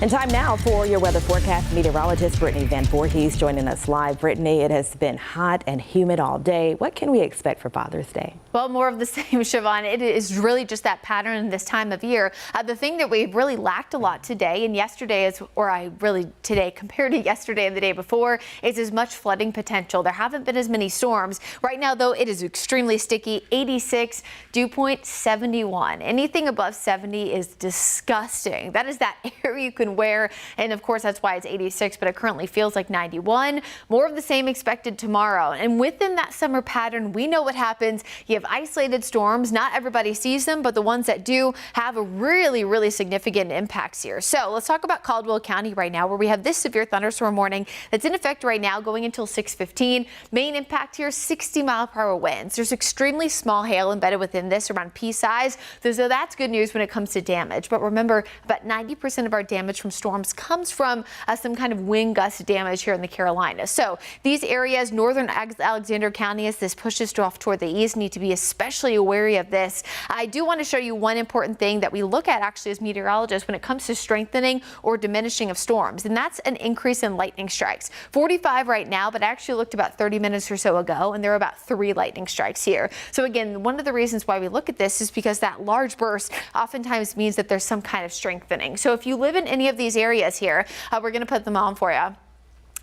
And time now for your weather forecast. Meteorologist Brittany Van Voorhees joining us live. Brittany, it has been hot and humid all day. What can we expect for Father's Day? Well, more of the same, Siobhan. It is really just that pattern this time of year. The thing that we really lacked a lot today and yesterday today compared to yesterday and the day before is as much flooding potential. There haven't been as many storms. Right now, though, it is extremely sticky. 86, dew point 71. Anything above 70 is disgusting. That is that air you can wear, and of course that's why it's 86, but it currently feels like 91. More of the same expected tomorrow, and within that summer pattern we know what happens. You have isolated storms. Not everybody sees them, but the ones that do have a really significant impacts here. So let's talk about Caldwell County right now, where we have this severe thunderstorm warning that's in effect right now going until 6:15. Main impact here, 60-mile-per-hour winds. There's extremely small hail embedded within this, around pea size, so that's good news when it comes to damage. But remember, about 90% of our damage from storms comes from some kind of wind gust damage here in the Carolinas. So these areas, northern Alexander County, as this pushes off toward the east, need to be especially wary of this. I do want to show you one important thing that we look at actually as meteorologists when it comes to strengthening or diminishing of storms, and that's an increase in lightning strikes. 45 right now, but I actually looked about 30 minutes or so ago, and there are about 3 lightning strikes here. So again, one of the reasons why we look at this is because that large burst oftentimes means that there's some kind of strengthening. So if you live in any of these areas here, we're going to put them on for you.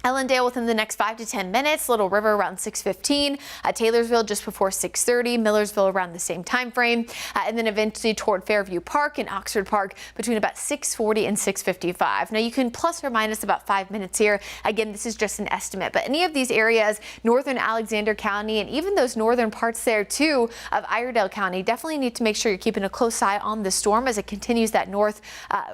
Ellendale within the next 5 to 10 minutes, Little River around 6:15, Taylorsville just before 6:30, Millersville around the same time frame, and then eventually toward Fairview Park and Oxford Park between about 6:40 and 6:55. Now you can plus or minus about 5 minutes here. Again, this is just an estimate, but any of these areas, northern Alexander County and even those northern parts there too of Iredell County, definitely need to make sure you're keeping a close eye on the storm as it continues that north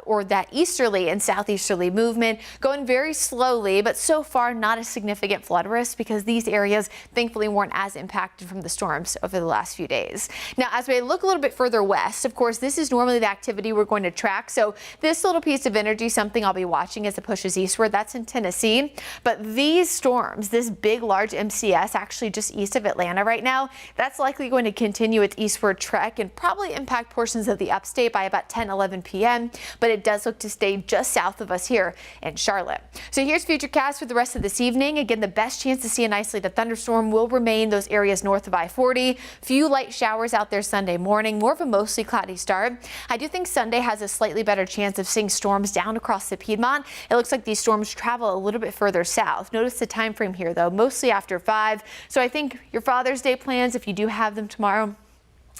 or that easterly and southeasterly movement, going very slowly, but so far not a significant flood risk because these areas thankfully weren't as impacted from the storms over the last few days. Now, as we look a little bit further west, of course, this is normally the activity we're going to track. So this little piece of energy, something I'll be watching as it pushes eastward, that's in Tennessee. But these storms, this big, large MCS actually just east of Atlanta right now, that's likely going to continue its eastward trek and probably impact portions of the upstate by about 10-11 p.m. But it does look to stay just south of us here in Charlotte. So here's Futurecast for the rest of this evening. Again, the best chance to see an isolated thunderstorm will remain those areas north of I-40. Few light showers out there Sunday morning, more of a mostly cloudy start. I do think Sunday has a slightly better chance of seeing storms down across the Piedmont. It looks like these storms travel a little bit further south. Notice the time frame here though, mostly after 5. So I think your Father's Day plans, if you do have them tomorrow,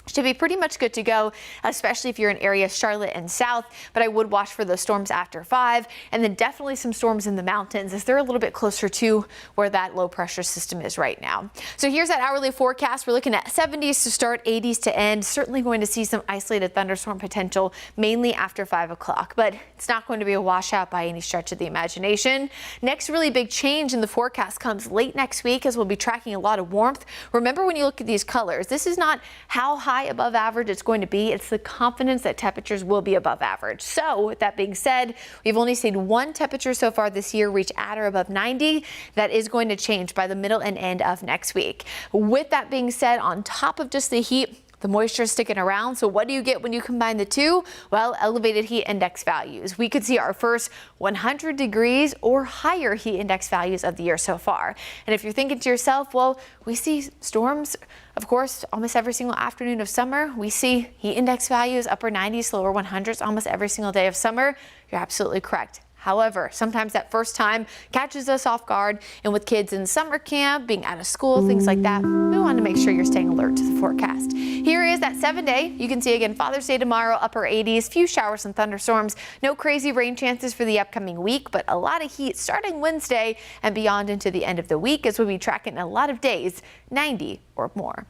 should be pretty much good to go, especially if you're in areas Charlotte and south, but I would watch for those storms after 5, and then definitely some storms in the mountains as they're a little bit closer to where that low pressure system is right now. So here's that hourly forecast. We're looking at 70s to start, 80s to end. Certainly going to see some isolated thunderstorm potential mainly after 5 o'clock, but it's not going to be a washout by any stretch of the imagination. Next really big change in the forecast comes late next week as we'll be tracking a lot of warmth. Remember, when you look at these colors, this is not how high above average it's going to be. It's the confidence that temperatures will be above average. So with that being said, we've only seen one temperature so far this year reach at or above 90. That is going to change by the middle and end of next week. With that being said, on top of just the heat, the moisture is sticking around. So what do you get when you combine the two? Well, elevated heat index values. We could see our first 100 degrees or higher heat index values of the year so far. And if you're thinking to yourself, well, we see storms, of course, almost every single afternoon of summer. We see heat index values, upper 90s, lower 100s, almost every single day of summer. You're absolutely correct. However, sometimes that first time catches us off guard, and with kids in summer camp, being out of school, things like that, we want to make sure you're staying alert to the forecast. Here is that 7-day. You can see again Father's Day tomorrow, upper 80s, few showers and thunderstorms, no crazy rain chances for the upcoming week, but a lot of heat starting Wednesday and beyond into the end of the week as we'll be tracking a lot of days 90 or more.